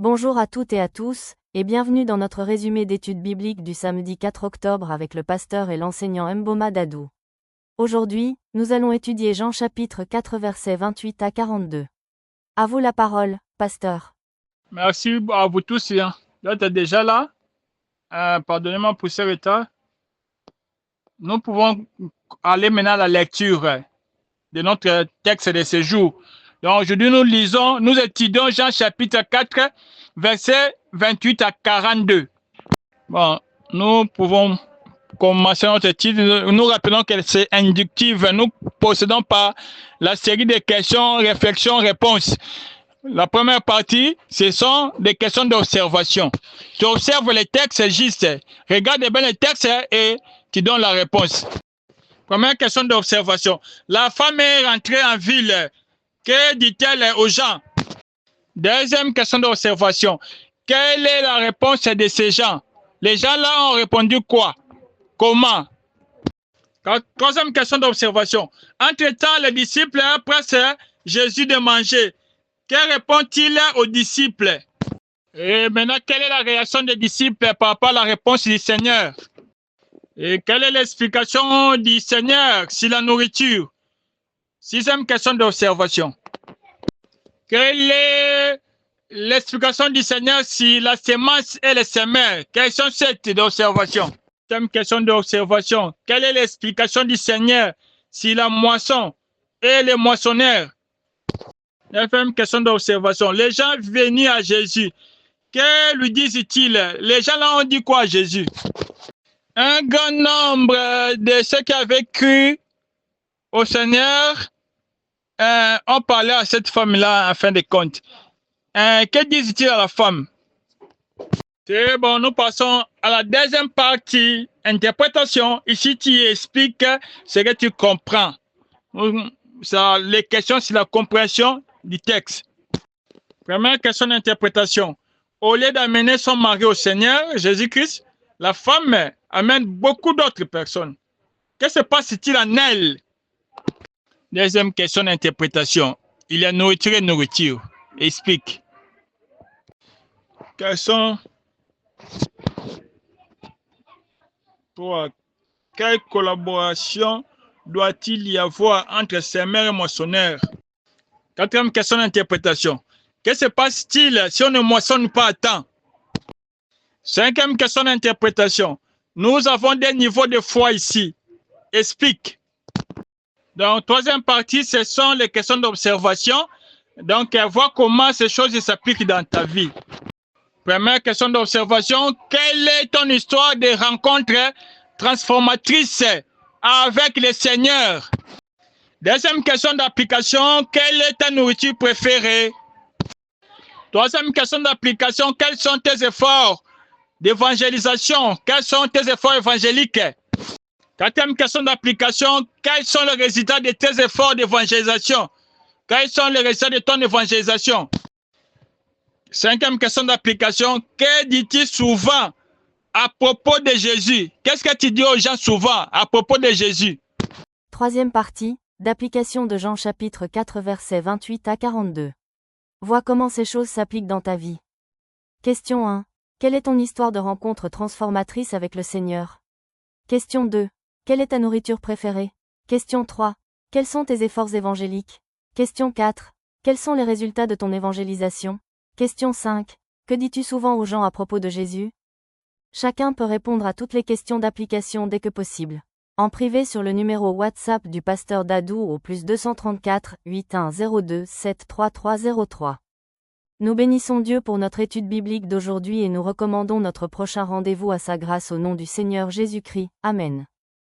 Bonjour à toutes et à tous, et bienvenue dans notre résumé d'études bibliques du samedi 4 octobre avec le pasteur et l'enseignant Mboma Dadou. Aujourd'hui, nous allons étudier Jean chapitre 4 versets 28 à 42. À vous la parole, pasteur. Merci à vous tous. Vous êtes déjà là. Pardonnez-moi pour ce retard. Nous pouvons aller maintenant à la lecture de notre texte de ce jour. Donc aujourd'hui, nous étudions Jean chapitre 4, versets 28 à 42. Bon, nous pouvons commencer notre étude. Nous rappelons que c'est inductif. Nous procédons par la série de questions, réflexions, réponses. La première partie, ce sont des questions d'observation. Tu observes les textes juste. Regarde bien les textes et tu donnes la réponse. Première question d'observation. La femme est rentrée en ville. Que dit-elle aux gens? Deuxième question d'observation. Quelle est la réponse de ces gens? Les gens là ont répondu quoi? Comment? Troisième question d'observation. Entre-temps, les disciples pressent Jésus de manger. Que répond-il aux disciples? Et maintenant, quelle est la réaction des disciples par rapport à la réponse du Seigneur? Et quelle est l'explication du Seigneur sur la nourriture? Sixième question d'observation. Quelle est l'explication du Seigneur sur la semence et les semeurs? Question 7 d'observation. Septième question d'observation. Quelle est l'explication du Seigneur sur la moisson et les moissonneurs? Neuvième question d'observation. Les gens venus à Jésus, que lui disent-ils? Les gens là ont dit quoi à Jésus? Un grand nombre de ceux qui avaient cru au Seigneur ont parlé à cette femme-là en fin de compte. Que disent-ils à la femme? C'est bon, nous passons à la deuxième partie, interprétation. Ici, tu expliques ce que tu comprends. Les questions sur la compréhension du texte. Première question d'interprétation. Au lieu d'amener son mari au Seigneur, Jésus-Christ, la femme amène beaucoup d'autres personnes. Que se passe-t-il en elle? Deuxième question d'interprétation. Il y a nourriture et nourriture. Explique. Quelle collaboration doit-il y avoir entre semeurs et moissonneurs? Quatrième question d'interprétation. Que se passe-t-il si on ne moissonne pas à temps? Cinquième question d'interprétation. Nous avons des niveaux de foi ici. Explique. Donc, troisième partie, ce sont les questions d'observation. Donc, voir comment ces choses s'appliquent dans ta vie. Première question d'observation. Quelle est ton histoire de rencontre transformatrice avec le Seigneur? Deuxième question d'application. Quelle est ta nourriture préférée? Troisième question d'application. Quels sont tes efforts d'évangélisation? Quels sont tes efforts évangéliques? Quatrième question d'application. Quels sont les résultats de tes efforts d'évangélisation? Quels sont les résultats de ton évangélisation? Cinquième question d'application. Que dis-tu souvent à propos de Jésus? Qu'est-ce que tu dis aux gens souvent à propos de Jésus? Troisième partie, d'application de Jean chapitre 4 versets 28 à 42. Vois comment ces choses s'appliquent dans ta vie. Question 1. Quelle est ton histoire de rencontre transformatrice avec le Seigneur? Question 2. Quelle est ta nourriture préférée? Question 3. Quels sont tes efforts évangéliques? Question 4. Quels sont les résultats de ton évangélisation? Question 5. Que dis-tu souvent aux gens à propos de Jésus? Chacun peut répondre à toutes les questions d'application dès que possible. En privé sur le numéro WhatsApp du pasteur Dadou au +234 8102 73303. Nous bénissons Dieu pour notre étude biblique d'aujourd'hui et nous recommandons notre prochain rendez-vous à sa grâce au nom du Seigneur Jésus-Christ. Amen.